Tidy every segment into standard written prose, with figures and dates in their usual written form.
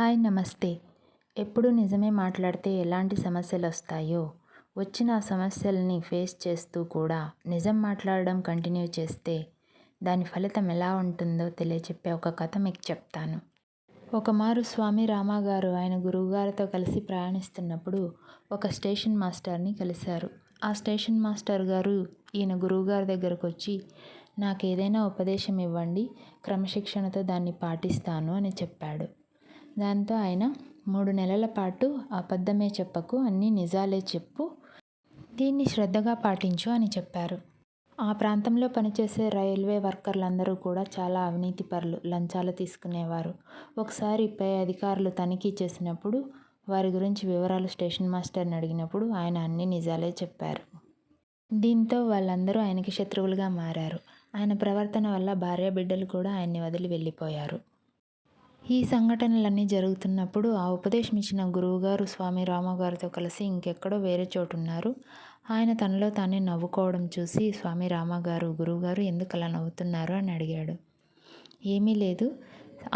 Hi నమస్తే. ఎప్పుడు నిజమే మాట్లాడితే ఎలాంటి సమస్యలొస్తాయో, వచ్చిన ఆ సమస్యల్ని ఫేస్ చేస్తూ కూడా నిజం మాట్లాడడం కంటిన్యూ చేస్తే దాని ఫలితం ఎలా ఉంటుందో తెలియచెప్పే ఒక కథ మీకు చెప్తాను. ఒకమారు స్వామి రామగారు ఆయన గురువుగారితో కలిసి ప్రయాణిస్తున్నప్పుడు ఒక స్టేషన్ మాస్టర్ని కలిశారు. ఆ స్టేషన్ మాస్టర్ గారు ఈయన గురువుగారి దగ్గరకొచ్చి, నాకేదైనా ఉపదేశం ఇవ్వండి, క్రమశిక్షణతో దాన్ని పాటిస్తాను అని చెప్పాడు. దాంతో ఆయన 3 నెలల పాటు అబద్ధమే చెప్పకు, అన్నీ నిజాలే చెప్పు, దీన్ని శ్రద్ధగా పాటించు అని చెప్పారు. ఆ ప్రాంతంలో పనిచేసే రైల్వే వర్కర్లందరూ కూడా చాలా అవినీతిపరులు, లంచాలు తీసుకునేవారు. ఒకసారి పై అధికారులు తనిఖీ చేసినప్పుడు వారి గురించి వివరాలు స్టేషన్ మాస్టర్ని అడిగినప్పుడు ఆయన అన్ని నిజాలే చెప్పారు. దీంతో వాళ్ళందరూ ఆయనకి శత్రువులుగా మారారు. ఆయన ప్రవర్తన వల్ల భార్య బిడ్డలు కూడా ఆయన్ని వదిలి వెళ్ళిపోయారు. ఈ సంఘటనలన్నీ జరుగుతున్నప్పుడు ఆ ఉపదేశం ఇచ్చిన గురువుగారు స్వామి రామగారితో కలిసి ఇంకెక్కడో వేరే చోటున్నారు. ఆయన తనలో తానే నవ్వుకోవడం చూసి స్వామి రామగారు, గురువుగారు ఎందుకు అలా నవ్వుతున్నారు అని అడిగాడు. ఏమీ లేదు,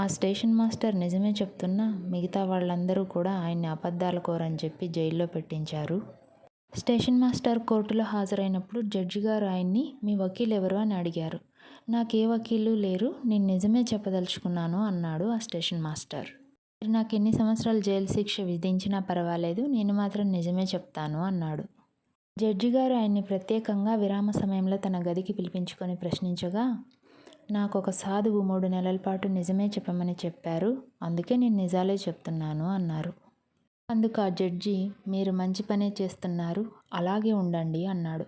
ఆ స్టేషన్ మాస్టర్ నిజమే చెప్తున్నా మిగతా వాళ్ళందరూ కూడా ఆయన్ని అబద్ధాల కోరని చెప్పి జైల్లో పెట్టించారు. స్టేషన్ మాస్టర్ కోర్టులో హాజరైనప్పుడు జడ్జి గారు ఆయన్ని, మీ వకీలు ఎవరు అని అడిగారు. నాకే వకీలు లేరు, నేను నిజమే చెప్పదలుచుకున్నాను అన్నాడు ఆ స్టేషన్ మాస్టర్. నాకు ఎన్ని సంవత్సరాలు జైలు శిక్ష విధించినా పర్వాలేదు, నేను మాత్రం నిజమే చెప్తాను అన్నాడు. జడ్జి గారు ఆయన్ని ప్రత్యేకంగా విరామ సమయంలో తన గదికి పిలిపించుకొని ప్రశ్నించగా, నాకు ఒక సాధువు 3 నెలల పాటు నిజమే చెప్పమని చెప్పారు, అందుకే నేను నిజాలే చెప్తున్నాను అన్నారు. అందుకు ఆ జడ్జి, మీరు మంచి పనే చేస్తున్నారు, అలాగే ఉండండి అన్నాడు.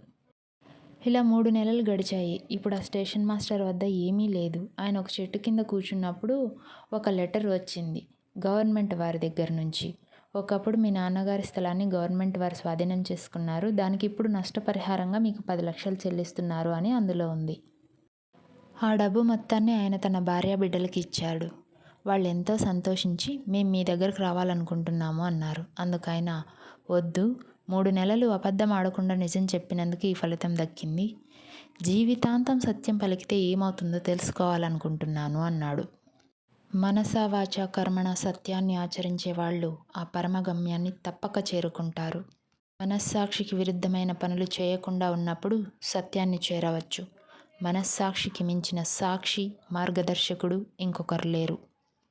ఇలా 3 నెలలు గడిచాయి. ఇప్పుడు ఆ స్టేషన్ మాస్టర్ వద్ద ఏమీ లేదు. ఆయన ఒక చెట్టు కింద కూర్చున్నప్పుడు ఒక లెటర్ వచ్చింది గవర్నమెంట్ వారి దగ్గర నుంచి. ఒకప్పుడు మీ నాన్నగారి స్థలాన్ని గవర్నమెంట్ వారు స్వాధీనం చేసుకున్నారు, దానికి ఇప్పుడు నష్టపరిహారంగా మీకు 10 లక్షలు చెల్లిస్తున్నారు అని అందులో ఉంది. ఆ డబ్బు మొత్తాన్ని ఆయన తన భార్య బిడ్డలకి ఇచ్చాడు. వాళ్ళు ఎంతో సంతోషించి, మేము మీ దగ్గరకు రావాలనుకుంటున్నాము అన్నారు. అందుకు ఆయన, వద్దు, 3 నెలలు అబద్ధం ఆడకుండా నిజం చెప్పినందుకు ఈ ఫలితం దక్కింది, జీవితాంతం సత్యం పలికితే ఏమవుతుందో తెలుసుకోవాలనుకుంటున్నాను అన్నాడు. మనసా వాచా కర్మణ సత్యాన్ని ఆచరించే వాళ్ళు ఆ పరమగమ్యాన్ని తప్పక చేరుకుంటారు. మనస్సాక్షికి విరుద్ధమైన పనులు చేయకుండా ఉన్నప్పుడు సత్యాన్ని చేరవచ్చు. మనస్సాక్షికి మించిన సాక్షి, మార్గదర్శకుడు ఇంకొకరు లేరు.